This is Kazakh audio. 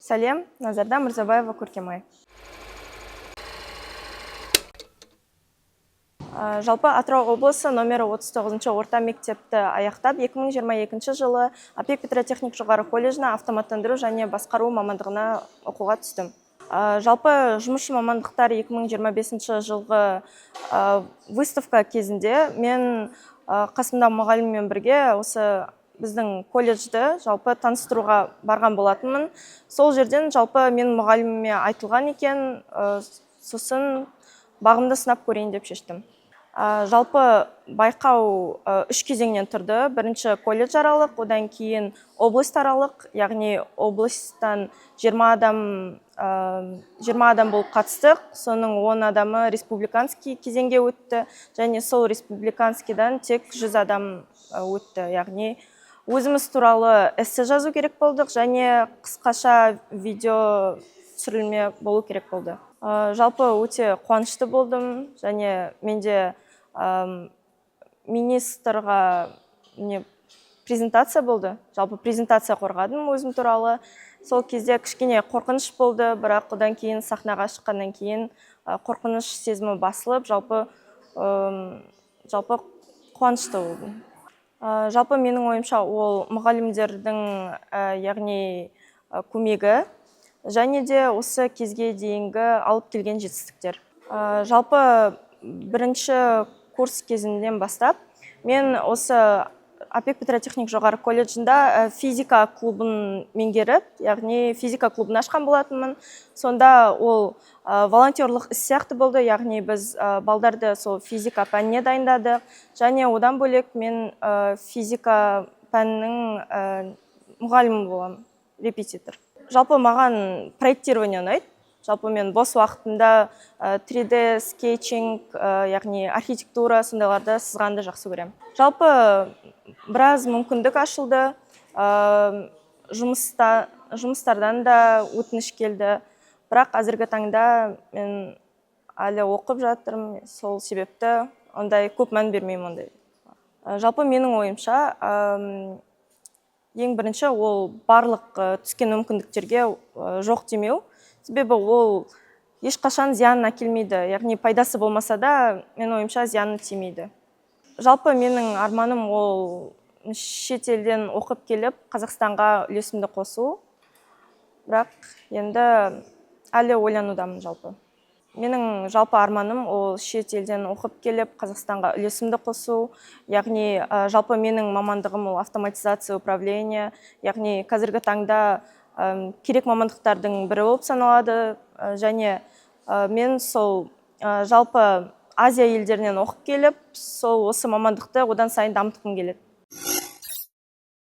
Сәлем, Назарда Мырзабаева Көркемай. Жалпы Атырау облысы номері 39-шы орта мектепті аяқтап, 2022 жылы АПЕК Петротехник жоғары колледжіне автоматтандыру және басқару мамандығына оқуға түстім. Жалпы жұмысшы мамандықтар 2025 жылғы выставка кезінде мен қасымда мұғаліммен бірге осы біздің колледжді жалпы таныстыруға барған болатынмын. Сол жерден жалпы мен мұғаліміме айтылған екен, сосын бағымды сынап көрейін деп шештім. Жалпы байқау 3 кезеңнен тұрды. Бірінші колледж аралық, одан кейін облыс аралық, яғни облыстан 20 адам болып қатыстық. Соның 10 адамы республиканский кезеңге өтті, және сол республиканскийдан тек 100 адам өтті. Яғни өзіміз туралы эссе жазу керек болдық, және қысқаша видео түсірілме болу керек болды. Жалпы өте қуанышты болдым, және менде министрға презентация болды. Жалпы презентация қорғадым өзім туралы. Сол кезде кішкене қорқыныш болды, бірақ одан кейін сахнаға шыққаннан кейін қорқыныш сезімі басылып, жалпы қуанышты болдым. Жалпы менің ойымша ол мұғалімдердің яғни көмегі, және де осы кезге дейінгі алып келген жетістіктер. Жалпы бірінші курс кезінден бастап мен осы АПЕК Петротехник жоғары колледжінде физика клубын меңгеріп, яғни физика клубын ашқан болатынмын. Сонда ол волонтерлық іс сияқты болды, яғни біз балдарды сол физика пәніне дайындадық, және одан бөлек мен физика пәнінің мұғалімі боламын, репетитор. Жалпы маған проектирование ұнайды. Жалпы мен бос уақытында 3D, скетчинг, яғни архитектура сондайларды сызғанды жақсы көремін. Жалпы біраз мүмкіндік ашылды, жұмыстардан да өтініш келді, бірақ қазіргі таңда мен әлі оқып жатырмын, сол себепті ондай көп мән бермеймін ондай. Жалпы менің ойымша ең бірінші ол барлық түскен мүмкіндіктерге жоқ демеу. Себебі ол ешқашан зиянын әкелмейді, яғни пайдасы болмаса да, мен ойымша зияны тимейді. Жалпы менің арманым ол шет елден оқып келіп, Қазақстанға үлесімді қосу, бірақ енді әлі ойланудамын жалпы. Менің жалпы арманым ол шет елден оқып келіп, Қазақстанға үлесімді қосу, яғни жалпы менің мамандығым ол автоматизация управления, яғни қазіргі таңда керек мамандықтардың бірі болып саналады, және мен сол жалпы Азия елдерінен оқып келіп, сол осы мамандықты одан сайын дамытқым келеді.